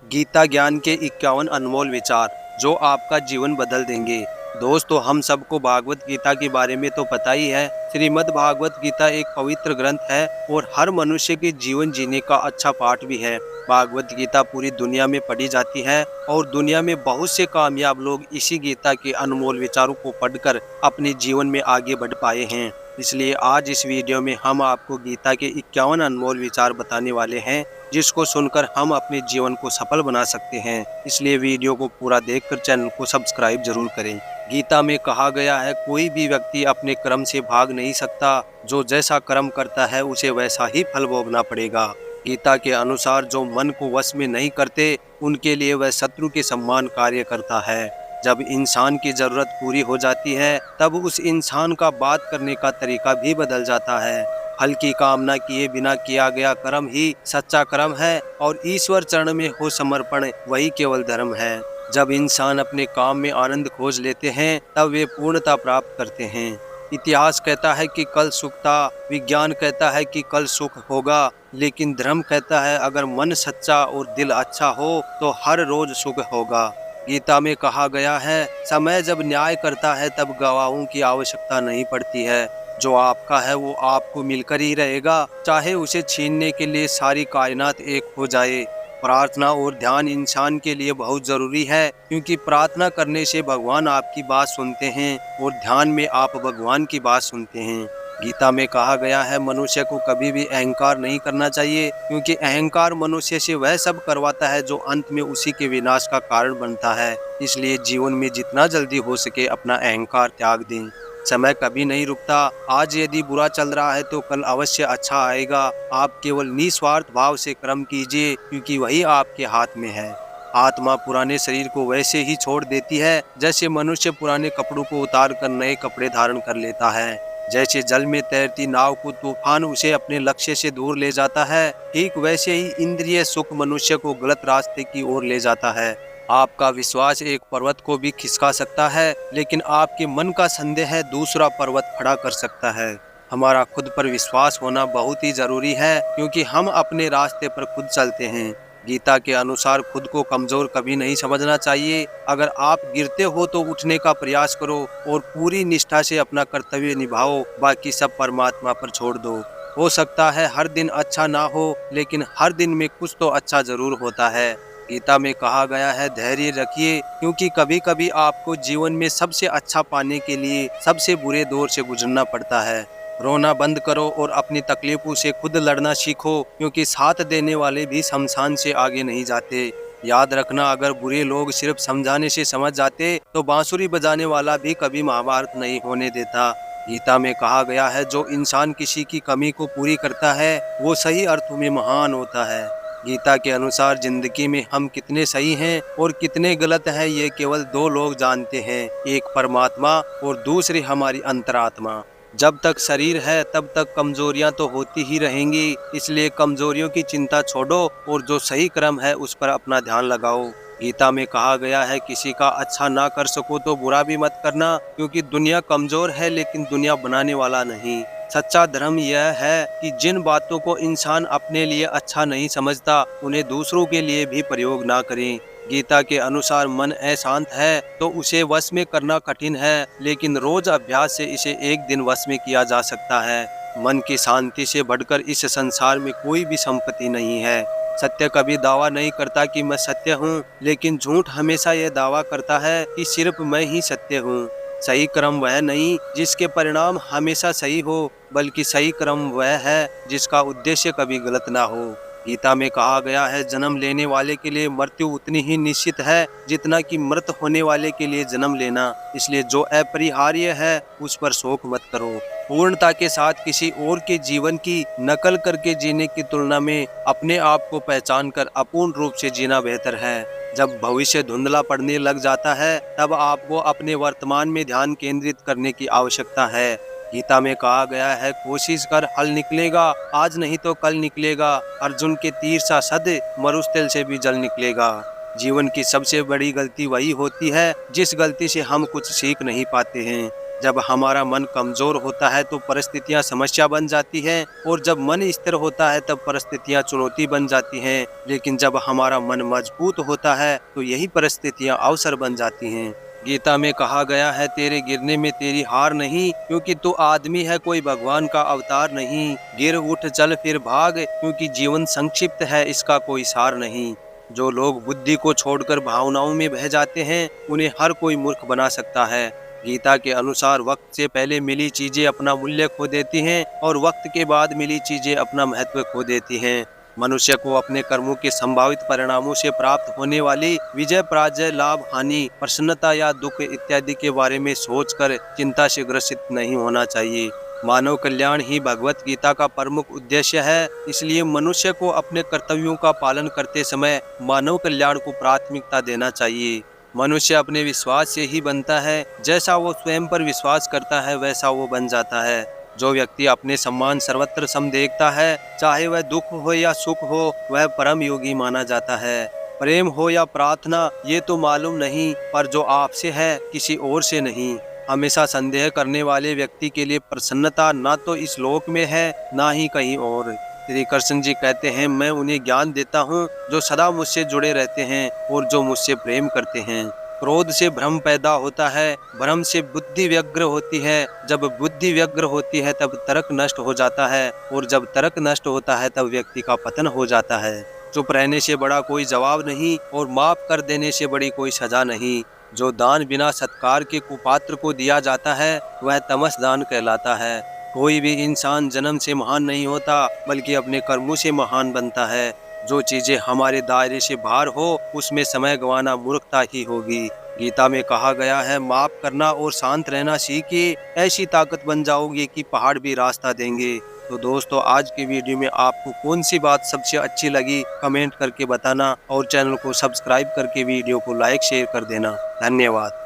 गीता ज्ञान के 51 अनमोल विचार जो आपका जीवन बदल देंगे। दोस्तों, हम सबको भागवत गीता के बारे में तो पता ही है। श्रीमद् भागवत गीता एक पवित्र ग्रंथ है और हर मनुष्य के जीवन जीने का अच्छा पाठ भी है। भागवत गीता पूरी दुनिया में पढ़ी जाती है और दुनिया में बहुत से कामयाब लोग इसी गीता के अनमोल विचारों को पढ़कर अपने जीवन में आगे बढ़ पाए हैं। इसलिए आज इस वीडियो में हम आपको गीता के 51 अनमोल विचार बताने वाले हैं, जिसको सुनकर हम अपने जीवन को सफल बना सकते हैं। इसलिए वीडियो को पूरा देखकर चैनल को सब्सक्राइब जरूर करें। गीता में कहा गया है, कोई भी व्यक्ति अपने कर्म से भाग नहीं सकता। जो जैसा कर्म करता है उसे वैसा ही फल भोगना पड़ेगा। गीता के अनुसार जो मन को वश में नहीं करते, उनके लिए वह शत्रु के समान कार्य करता है। जब इंसान की जरूरत पूरी हो जाती है, तब उस इंसान का बात करने का तरीका भी बदल जाता है। फल की कामना किए बिना किया गया कर्म ही सच्चा कर्म है और ईश्वर चरण में हो समर्पण वही केवल धर्म है। जब इंसान अपने काम में आनंद खोज लेते हैं, तब वे पूर्णता प्राप्त करते हैं। इतिहास कहता है कि कल सुख था, विज्ञान कहता है कि कल सुख होगा, लेकिन धर्म कहता है अगर मन सच्चा और दिल अच्छा हो तो हर रोज सुख होगा। गीता में कहा गया है, समय जब न्याय करता है तब गवाहों की आवश्यकता नहीं पड़ती है। जो आपका है वो आपको मिलकर ही रहेगा, चाहे उसे छीनने के लिए सारी कायनात एक हो जाए। प्रार्थना और ध्यान इंसान के लिए बहुत जरूरी है, क्योंकि प्रार्थना करने से भगवान आपकी बात सुनते हैं और ध्यान में आप भगवान की बात सुनते हैं। गीता में कहा गया है, मनुष्य को कभी भी अहंकार नहीं करना चाहिए, क्योंकि अहंकार मनुष्य से वह सब करवाता है जो अंत में उसी के विनाश का कारण बनता है। इसलिए जीवन में जितना जल्दी हो सके अपना अहंकार त्याग दें। समय कभी नहीं रुकता। आज यदि बुरा चल रहा है तो कल अवश्य अच्छा आएगा। आप केवल निस्वार्थ भाव से कर्म कीजिए, क्योंकि वही आपके हाथ में है। आत्मा पुराने शरीर को वैसे ही छोड़ देती है जैसे मनुष्य पुराने कपड़ों को उतार कर नए कपड़े धारण कर लेता है। जैसे जल में तैरती नाव को तूफान उसे अपने लक्ष्य से दूर ले जाता है, ठीक वैसे ही इंद्रिय सुख मनुष्य को गलत रास्ते की ओर ले जाता है। आपका विश्वास एक पर्वत को भी खिसका सकता है, लेकिन आपके मन का संदेह दूसरा पर्वत खड़ा कर सकता है। हमारा खुद पर विश्वास होना बहुत ही जरूरी है, क्योंकि हम अपने रास्ते पर खुद चलते हैं। गीता के अनुसार खुद को कमजोर कभी नहीं समझना चाहिए। अगर आप गिरते हो तो उठने का प्रयास करो और पूरी निष्ठा से अपना कर्तव्य निभाओ। बाकी सब परमात्मा पर छोड़ दो। हो सकता है हर दिन अच्छा ना हो, लेकिन हर दिन में कुछ तो अच्छा जरूर होता है। गीता में कहा गया है, धैर्य रखिए, क्योंकि कभी कभी आपको जीवन में सबसे अच्छा पाने के लिए सबसे बुरे दौर से गुजरना पड़ता है। रोना बंद करो और अपनी तकलीफों से खुद लड़ना सीखो, क्योंकि साथ देने वाले भी शमशान से आगे नहीं जाते। याद रखना, अगर बुरे लोग सिर्फ समझाने से समझ जाते तो बांसुरी बजाने वाला भी कभी महाभारत नहीं होने देता। गीता में कहा गया है, जो इंसान किसी की कमी को पूरी करता है वो सही अर्थों में महान होता है। गीता के अनुसार जिंदगी में हम कितने सही हैं और कितने गलत हैं, ये केवल दो लोग जानते हैं, एक परमात्मा और दूसरी हमारी अंतरात्मा। जब तक शरीर है तब तक कमजोरियां तो होती ही रहेंगी, इसलिए कमजोरियों की चिंता छोड़ो और जो सही क्रम है उस पर अपना ध्यान लगाओ। गीता में कहा गया है, किसी का अच्छा ना कर सको तो बुरा भी मत करना, क्योंकि दुनिया कमजोर है लेकिन दुनिया बनाने वाला नहीं। सच्चा धर्म यह है कि जिन बातों को इंसान अपने लिए अच्छा नहीं समझता, उन्हें दूसरों के लिए भी प्रयोग ना करें। गीता के अनुसार मन अशांत है तो उसे वश में करना कठिन है, लेकिन रोज अभ्यास से इसे एक दिन वश में किया जा सकता है। मन की शांति से बढ़कर इस संसार में कोई भी संपत्ति नहीं है। सत्य कभी दावा नहीं करता कि मैं सत्य हूँ, लेकिन झूठ हमेशा यह दावा करता है कि सिर्फ मैं ही सत्य हूँ। सही कर्म वह नहीं जिसके परिणाम हमेशा सही हो, बल्कि सही कर्म वह है जिसका उद्देश्य कभी गलत ना हो। गीता में कहा गया है, जन्म लेने वाले के लिए मृत्यु उतनी ही निश्चित है जितना कि मृत होने वाले के लिए जन्म लेना। इसलिए जो अपरिहार्य है उस पर शोक मत करो। पूर्णता के साथ किसी और के जीवन की नकल करके जीने की तुलना में अपने आप को पहचान कर अपूर्ण रूप से जीना बेहतर है। जब भविष्य धुंधला पड़ने लग जाता है, तब आपको अपने वर्तमान में ध्यान केंद्रित करने की आवश्यकता है। गीता में कहा गया है, कोशिश कर हल निकलेगा, आज नहीं तो कल निकलेगा। अर्जुन के तीर सा सद मरुस्थल से भी जल निकलेगा। जीवन की सबसे बड़ी गलती वही होती है जिस गलती से हम कुछ सीख नहीं पाते हैं। जब हमारा मन कमजोर होता है तो परिस्थितियां समस्या बन जाती हैं, और जब मन स्थिर होता है तब परिस्थितियां चुनौती बन जाती हैं। लेकिन जब हमारा मन मजबूत होता है तो यही परिस्थितियां अवसर बन जाती हैं। गीता में कहा गया है, तेरे गिरने में तेरी हार नहीं, क्योंकि तू आदमी है, कोई भगवान का अवतार नहीं। गिर उठ चल फिर भाग, क्योंकि जीवन संक्षिप्त है, इसका कोई सार नहीं। जो लोग बुद्धि को छोड़कर भावनाओं में बह जाते हैं, उन्हें हर कोई मूर्ख बना सकता है। गीता के अनुसार वक्त से पहले मिली चीजें अपना मूल्य खो देती हैं, और वक्त के बाद मिली चीजें अपना महत्व खो देती हैं। मनुष्य को अपने कर्मों के संभावित परिणामों से प्राप्त होने वाली विजय, पराजय, लाभ, हानि, प्रसन्नता या दुख इत्यादि के बारे में सोचकर चिंता से ग्रसित नहीं होना चाहिए। मानव कल्याण ही भगवत गीता का प्रमुख उद्देश्य है। इसलिए मनुष्य को अपने कर्तव्यों का पालन करते समय मानव कल्याण को प्राथमिकता देना चाहिए। मनुष्य अपने विश्वास से ही बनता है। जैसा वो स्वयं पर विश्वास करता है वैसा वो बन जाता है। जो व्यक्ति अपने सम्मान सर्वत्र सम देखता है, चाहे वह दुख हो या सुख हो, वह परम योगी माना जाता है। प्रेम हो या प्रार्थना ये तो मालूम नहीं, पर जो आपसे है किसी और से नहीं। हमेशा संदेह करने वाले व्यक्ति के लिए प्रसन्नता ना तो इस लोक में है ना ही कहीं और। श्री कृष्ण जी कहते हैं, मैं उन्हें ज्ञान देता हूँ जो सदा मुझसे जुड़े रहते हैं और जो मुझसे प्रेम करते हैं। क्रोध से भ्रम पैदा होता है, भ्रम से बुद्धि व्यग्र होती है, जब बुद्धि व्यग्र होती है तब तर्क नष्ट हो जाता है, और जब तर्क नष्ट होता है तब व्यक्ति का पतन हो जाता है। चुप रहने से बड़ा कोई जवाब नहीं, और माफ कर देने से बड़ी कोई सजा नहीं। जो दान बिना सत्कार के कुपात्र को दिया जाता है वह तमस दान कहलाता है। कोई भी इंसान जन्म से महान नहीं होता, बल्कि अपने कर्मों से महान बनता है। जो चीजें हमारे दायरे से बाहर हो उसमें समय गंवाना मूर्खता ही होगी। गीता में कहा गया है, माफ करना और शांत रहना सीखिए, ऐसी ताकत बन जाओगे कि पहाड़ भी रास्ता देंगे। तो दोस्तों, आज की वीडियो में आपको कौन सी बात सबसे अच्छी लगी कमेंट करके बताना, और चैनल को सब्सक्राइब करके वीडियो को लाइक शेयर कर देना। धन्यवाद।